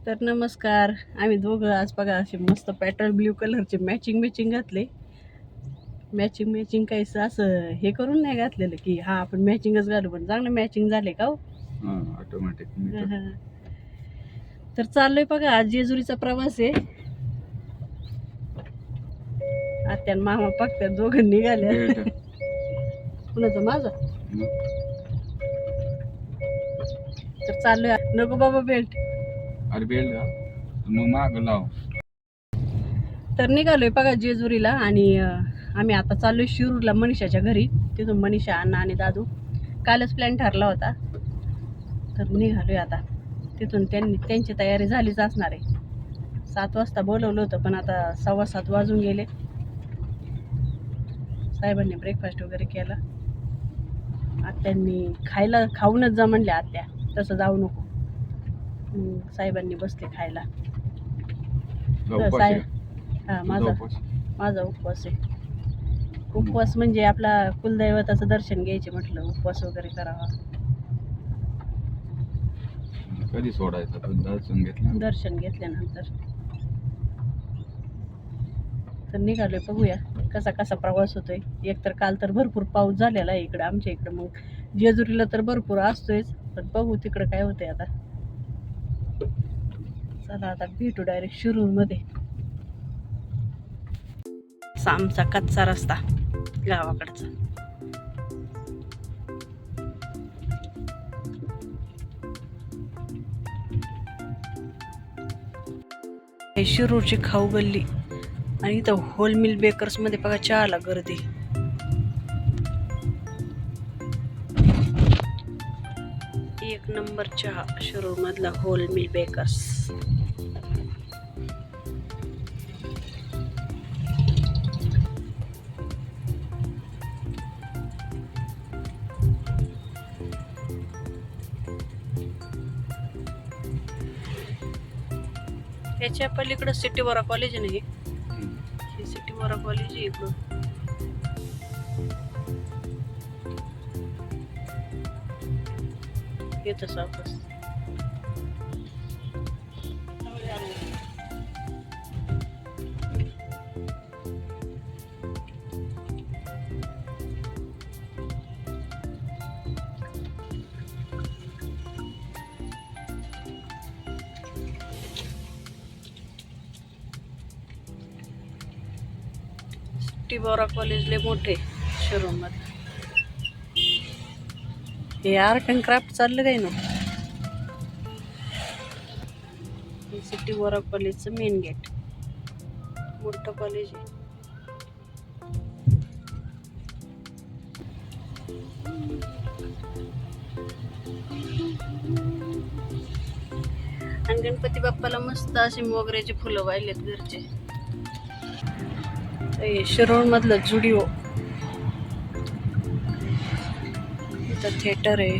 तर नमस्कार. आम्ही दोघं आज बघा असे मस्त पॅटर्न ब्ल्यू कलरचे मॅचिंग घातले. मॅचिंग काही असं हे करून नाही घातलेलं की हा आपण मॅचिंगच घालू, पण चांगलं मॅचिंग झाले का हो. ऑटोमॅटिक तर चाललोय बघा आज जेजुरीचा प्रवास आहे. आत्यान मामा बघतात दोघं निघाले. कुणाचं माझं. तर चाललोय. नको बाबा बेल्ट. अरे बेल्ट मग माग लाव. तर निघालोय बघा जेजुरीला आणि आम्ही आता चाललोय शिरूरला मनीषाच्या घरी. तिथून मनीषा, अण्णा आणि दादू. कालच प्लॅन ठरला होता, तर निघालोय आता. तिथून त्यांची तयारी झालीच असणार आहे. 7 वाजता बोलवलं होतं, पण आता 7:15 वाजून गेले. साहेबांनी ब्रेकफास्ट वगैरे केला. आत्यांनी खाऊनच जा म्हणले. आत्या तसं जाऊ नको. साहेबांनी बसले खायला. साहेब हा माझा उपवास आहे. उपवास म्हणजे आपला कुलदैवताचं दर्शन घ्यायचे म्हटलं, उपवास वगैरे करावा. कधी सोडायचं दर्शन घेतल्यानंतर. तर निघालोय, बघूया कसा कसा प्रवास होतोय. एकतर काल तर भरपूर पाऊस झालेला आहे इकडं आमच्या इकडं. मग जेजुरीला तर भरपूर असतोयच, पण बघू तिकडं काय होतंय आता. चला आता भेटू डायरेक्ट शिरूरमध्ये. आमचा कच्चा रस्ता गावाकडचा. शिरूरची खाऊ गल्ली आणि इथं होल मिल बेकर्स मध्ये बघा चहाला गर्दी. एक नंबर चहा शिरूर मधला होल मिल बेकर्स. त्याच्या पलीकडं सिटी वरा कॉलेज नाही. हे सिटी वरा कॉलेज आहे इकडं. येतच वापस. सिटी वरा कॉलेज लय मोठे शिरूर मध्ये. हे आर्ट अँड क्राफ्ट चाललं काय ना. सिटी वरा कॉलेजचं मेन गेट. मोठं कॉलेज आहे. आणि गणपती बाप्पाला मस्त असे मोगऱ्याचे फुलं वाहिलेत घरचे. शिरूर मधलं जुडिओ. इथं थिएटर आहे.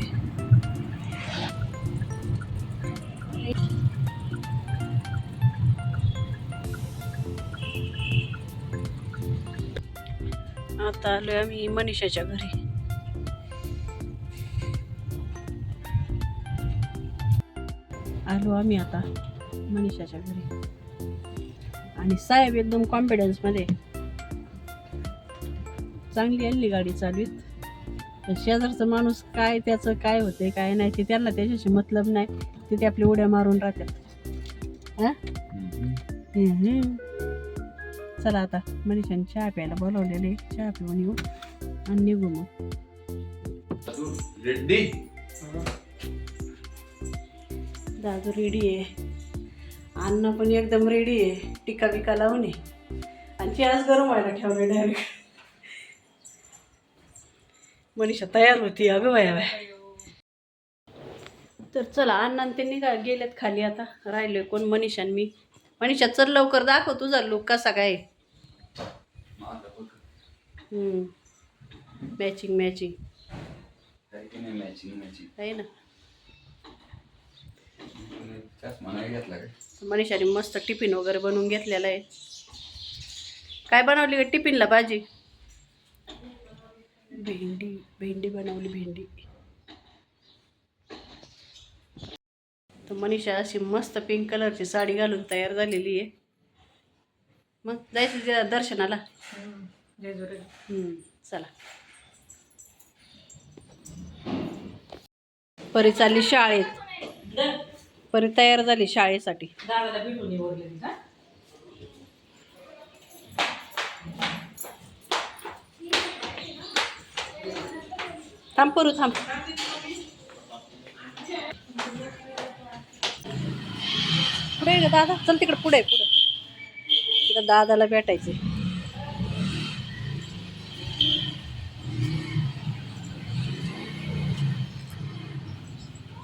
आता आलोय आम्ही मनीषाच्या घरी. आलो आम्ही आता मनीषाच्या घरी. आणि साहेब एकदम कॉन्फिडन्स मध्ये. चांगली आणली गाडी चालवीत. शेजारचा माणूस काय त्याचं काय होते काय नाही ते त्यांना त्याच्याशी मतलब नाही. ते आपली उड्या मारून राहतात. चला आता मनीषाने चहा प्यायला बोलावलेले. चहा पिऊन येऊ आणि निघू मग. दादू रेडी आहे. अण्णा पण एकदम रेडी आहे. टिका बिका लावून आहे. आणि चहाच गरम व्हायला ठेवले डायरेक्ट. मनीषा तयार होती अगं बाया. तर चला अण्णा ते गेलेत खाली. आता राहिलोय कोण, मनीषा आणि मी. मनीषा चल लवकर दाखव तुझा लुक कसा काय. मॅचिंग आहे ना. मनीषाने मस्त टिफिन वगैरे बनवून घेतलेला आहे. काय बनवली का टिफिनला भाजी. भेंडी बनवली. भेंडी तर मनीषा अशी मस्त पिंक कलरची साडी घालून तयार झालेली आहे. मग जायचं दर्शनाला. चला. परी चालली शाळेत. परी तयार झाली शाळेसाठी. थांब परू थांब. पुढे ग दादा, चल तिकडे पुढे पुढे. तिकडे दादाला भेटायचे.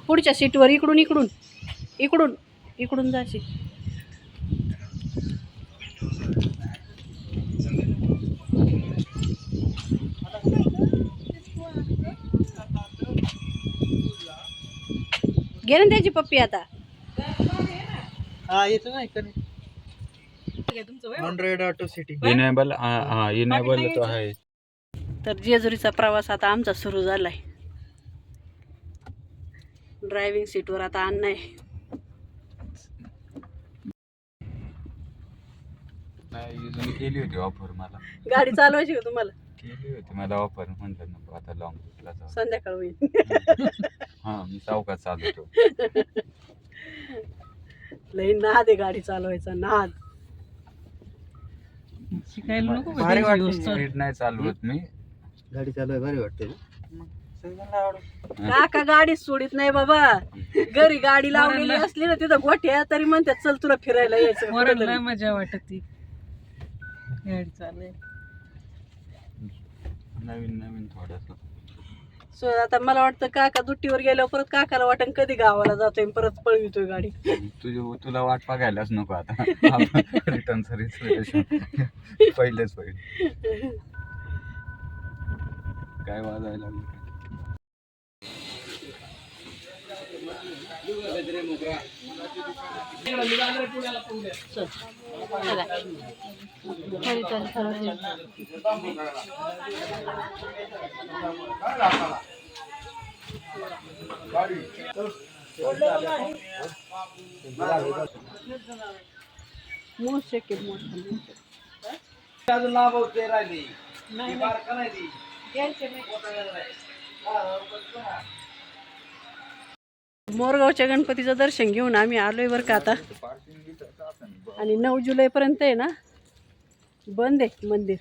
पुढच्या सीटवर इकडून इकडून इकडून इकडून जायची. घे ना त्याची पप्पी आता. हा येतो ना इकडे 100 ऑटो सिटी इनेबल. हा इनेबल तो आहे. तर जेजुरीचा प्रवास आता आमचा सुरू झालाय. ड्रायव्हिंग सीटवर आता अण्णा आहे. नाही केली होती ऑफर मला. गाडी चालवायची का तुम्हाला? केली होती मला ऑफर, म्हटलं नको आता लॉंग रूटला जाऊ. संध्याकाळ होईल. हा मी चौकात चालवतो. लई नाद आहे गाडी चालवायचा, नाद. शिकायला नको का? भारी वाटते. स्पीड नाही चालवत मी. गाडी चालवाय भारी वाटते. काका गाडी सोडित नाही बाबा. घरी गाडी लावलेली असली ना तिथं गोठ्या तरी म्हणतात चल तुला फिरायला यायचं. वराला मजा वाटत गाडी चालवाय. नवीन नवीन थोडस. सो आता मला वाटतं काका दुट्टीवर गेल्यावर परत काकाला वाटण कधी गावाला जातोय आणि परत पळवितोय गाडी. तुला वाट बघायलाच नको आता. रिटर्न सर्व्हिस पहिलेच पहिले काय वाजायला लागलं. अजून लाभ होते राहिली. मोरगावच्या गणपतीचं दर्शन घेऊन आम्ही आलोय बरं का आता. आणि 9 जुलैपर्यंत आहे ना बंद आहे मंदिर.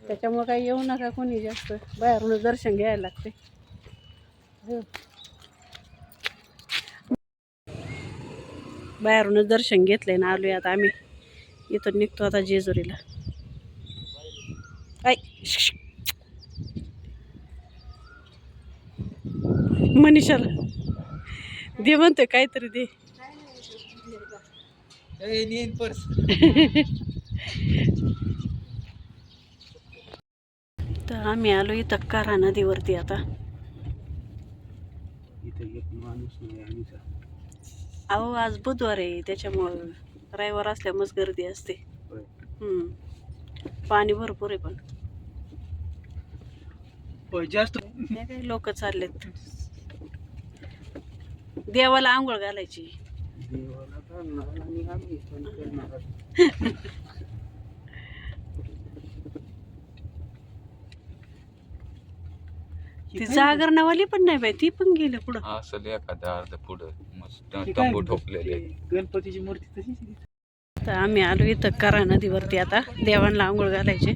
त्याच्यामुळे काही येऊ नका कोणी जास्त. बाहेरूनच दर्शन घ्यायला लागते. बाहेरूनच दर्शन घेतलंय ना आलोय आता आम्ही. इथून निघतो आता जेजुरीला. ऐ मनीषाला दे म्हणतोय काहीतरी दे. पर्स. तर आम्ही आलो इथं कारा नदीवरती आता. अहो आज बुधवार आहे त्याच्यामुळं रविवार असल्यामुळेच गर्दी असते. पाणी भरपूर आहे पण जास्त काही लोक चाललेत. देवाला आंघोळ घालायची. ती जागरणवाली पण नाही बाई, ती पण गेली पुढं. असं एखाद्या अर्ध पुढं मस्त तंबू ठोकलेले. गणपतीची मूर्ती तशीच. तर आम्ही आलो इथं करा नदीवरती आता देवांना आंघोळ घालायचे.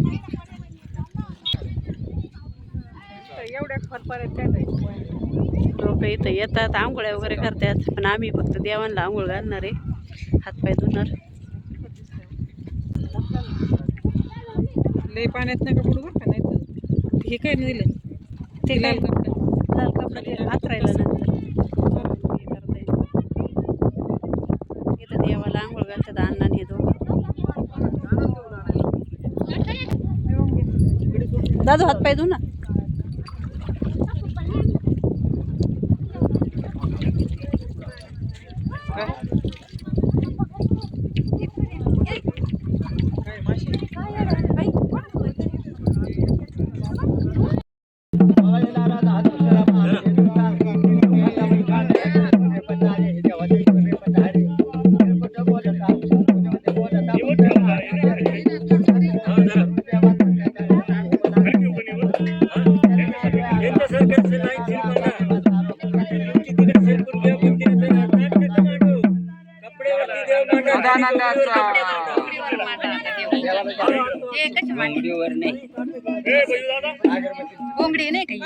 लोक इथं येतात आंघोळ्या वगैरे करतात, पण आम्ही फक्त देवांना आंघोळ घालणार आहे. हातपाय धुणार. लय पाण्यात नका पडू बरं का, नाही तर हे काय दिलं ते लाल काय कपडा. लाल कपडे आथरायला नंतर हे करता येईल. इथं देवाला आंघोळ घालतात अण्णा आणि हे दोघं. दादू हातपाय धु ना. कोंबडी नाही काही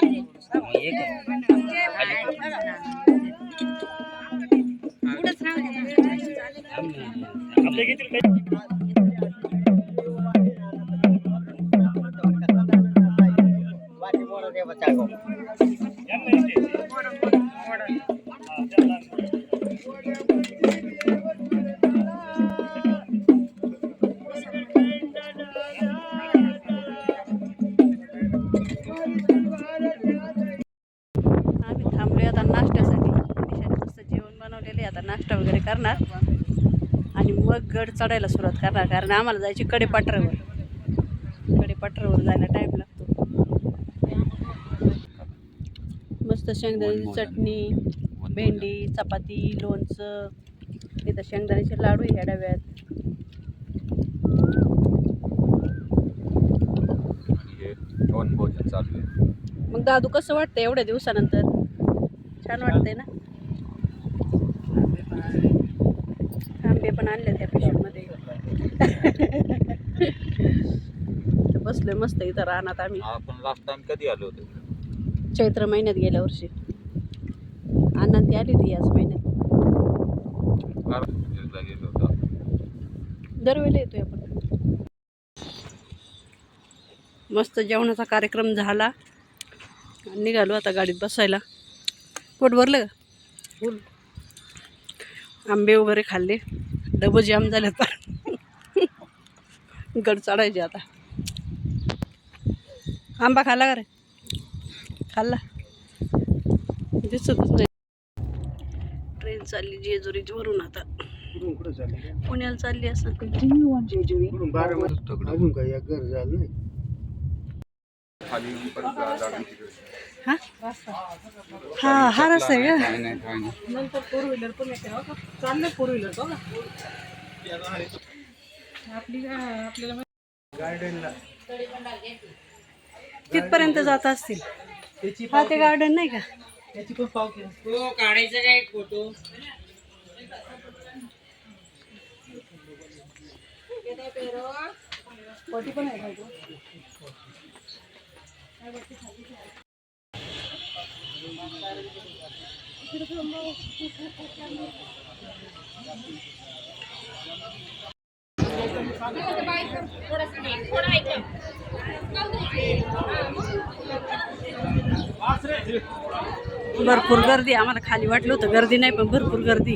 आम्ही थांबलोय आता नाश्त्यासाठी. निशाने मस्त जेवण बनवलेले आता नाश्ता वगैरे करणार आणि मग गड चढायला सुरुवात करणार, कारण आम्हाला जायची कडेपठारावर जायला टाईम लागतो. मस्त शेंगदाण्याची चटणी, भेंडी, चपाती, लोणचं, इथं शेंगदाण्याचे लाडू ह्या डब्यात. भोजन चालू आहे. मग दादू कसं वाटतं एवढ्या दिवसानंतर? छान वाटतंय ना. आंबे पण आणले त्या पिशवीमध्ये. बसलोय मस्त इथं राहणार आम्ही. आपण लास्ट टाइम कधी आलो होतो? चैत्र महिन्यात गेल्या वर्षी. अण्णा ती आली होती याच महिन्यात. गेलो होतो. दरवेळेला येतोय आपण. मस्त जेवणाचा कार्यक्रम झाला. निघालो आता गाडीत बसायला. पोट भरलं का? फुल. आंबे वगैरे खाल्ले. डबं जाम झाले आता. गड चढायचे आता. आंबा खाल्ला का रे? खाल्ला. दिसतच नाही. ट्रेन चालली जेजुरीवरून आता पुण्याला चालली असं. अजून काही एक घर झालं नाही. हा रस्ता आहे का? नंतर 4 व्हीलर पण येते. चालले 4 व्हीलर बघा. आपल्याला गार्डनला तिथपर्यंत जात असतील. हा ते गार्डन नाही का? त्याची पण पाव किलो. तो काढायचा काय फोटो? पण आहे का? भरपूर गर्दी. आम्हाला खाली वाटलं होतं गर्दी नाही, पण भरपूर गर्दी.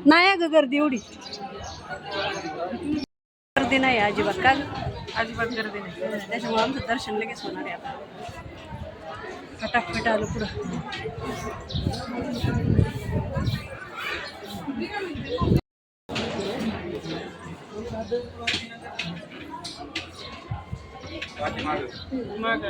नाही अगं गर्दी एवढी. गर्दी नाही अजिबात. का अजिबात गर्दी नाही. त्याच्यामुळे आमचं दर्शन लगेच होणार आहे आता. फटाफट आलो पुढं. मग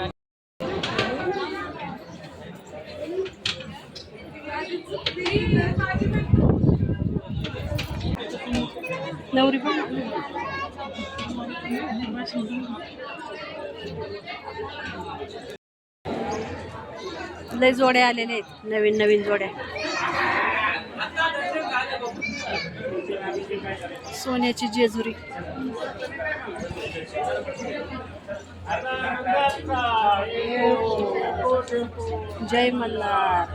नवरी पण लय जोड्या आलेल्या आहेत. नवीन नवीन जोड्या. सोन्याची जेजुरी. जय मल्हार.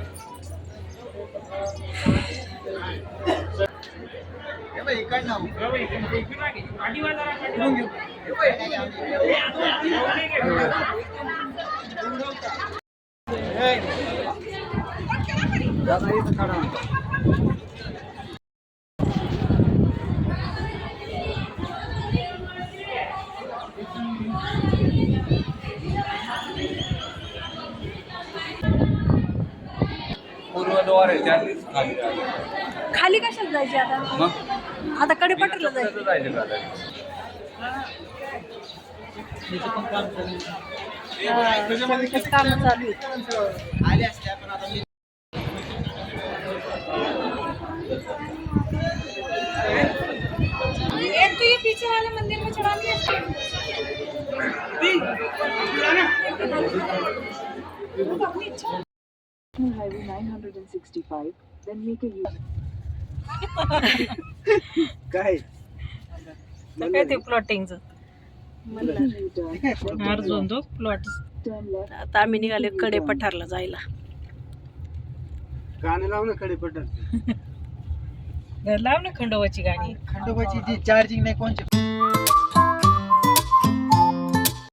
पूर्वद्वार आहे त्या खाली कशाला जायचे आता? मग आता कडेपठारला जायचं. जायचं त्याचं पण काम चालू आहे. सगळीकडे कामं चालू आहेत. आले असते आपण आता मी एक तो ये पीछे वाले मंदिर में चढ़ा के Highway 965, then make a U. काय काय ते प्लॉटिंगचं म्हणलं U-turn, अर्जुन तो प्लॉट turn left. आता आम्ही निघाले कडे पठारला जायला. गाणं लाव ना कडे पटल लाव ना खंडोबाची गाणी खंडोबाची ती चार्जिंग नाही कोणची